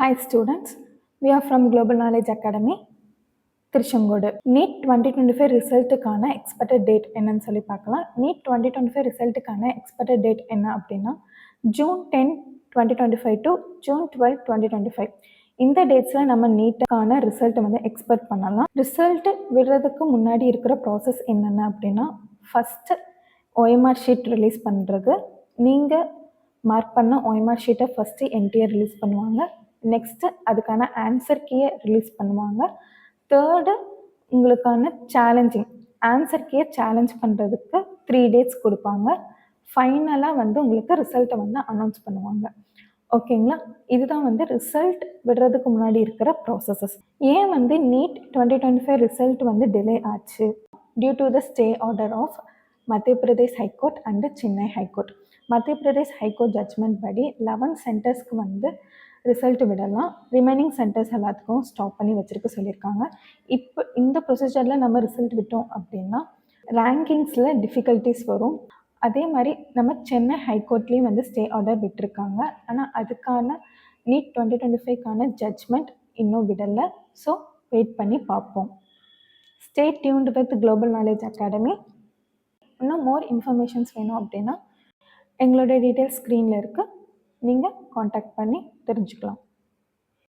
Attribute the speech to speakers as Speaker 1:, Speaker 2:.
Speaker 1: Hi students, we are from Global Knowledge Academy, Tiruchengode. NEET 2025 ரிசல்ட்டுக்கான expected date என்னன்னு சொல்லி பார்க்கலாம். நீட் 2025 ரிசல்ட்டுக்கான எக்ஸ்பெக்டட் டேட் என்ன அப்படின்னா June 10, 2025 to June 12, 2025. இந்த டேட்ஸில் நம்ம நீட்டுக்கான ரிசல்ட்டை வந்து எக்ஸ்பெக்ட் பண்ணலாம். ரிசல்ட்டு விடுறதுக்கு முன்னாடி இருக்கிற ப்ராசஸ் என்னென்ன அப்படின்னா, ஃபஸ்ட்டு OMR ஷீட் ரிலீஸ் பண்ணுறது. நீங்கள் மார்க் பண்ண OMR ஷீட்டை ஃபஸ்ட்டு என்டிஏ ரிலீஸ் பண்ணுவாங்க. நெக்ஸ்ட்டு அதுக்கான ஆன்சர் கீயை ரிலீஸ் பண்ணுவாங்க. தேர்டு உங்களுக்கான சேலஞ்சிங் ஆன்சர் கீயை சேலஞ்ச் பண்ணுறதுக்கு 3 days கொடுப்பாங்க. ஃபைனலாக வந்து உங்களுக்கு ரிசல்ட்டை வந்து அனௌன்ஸ் பண்ணுவாங்க. ஓகேங்களா? இதுதான் வந்து ரிசல்ட் விடுறதுக்கு முன்னாடி இருக்கிற ப்ராசஸஸ். ஏன் வந்து நீட் 2025 ரிசல்ட் வந்து டிலே ஆச்சு? Due to the stay order of Madhya Pradesh high court and Chennai high court. Madhya Pradesh high court judgement படி 11 சென்டர்ஸ்க்கு வந்து ரிசல்ட் விடலாம், ரிமைனிங் சென்டர்ஸ் எல்லாத்துக்கும் ஸ்டாப் பண்ணி வச்சுருக்க சொல்லியிருக்காங்க. இப்போ இந்த ப்ரொசீஜரில் நம்ம ரிசல்ட் விட்டோம் அப்படின்னா ரேங்கிங்ஸில் டிஃபிகல்ட்டிஸ் வரும். அதே மாதிரி நம்ம சென்னை ஹைகோர்ட்லேயும் வந்து ஸ்டே ஆர்டர் விட்டுருக்காங்க. ஆனால் அதுக்கான நீட் 2025க்கான ஜட்ஜ்மெண்ட் இன்னும் விடலை. ஸோ வெயிட் பண்ணி பார்ப்போம். Stay tuned with global knowledge academy. இன்னும் மோர் இன்ஃபர்மேஷன்ஸ் வேணும் அப்படின்னா எங்களோட டீட்டெயில்ஸ் ஸ்க்ரீனில் இருக்குது, நீங்கள் காண்டாக்ட் பண்ணி தெரிஞ்சுக்கலாம்.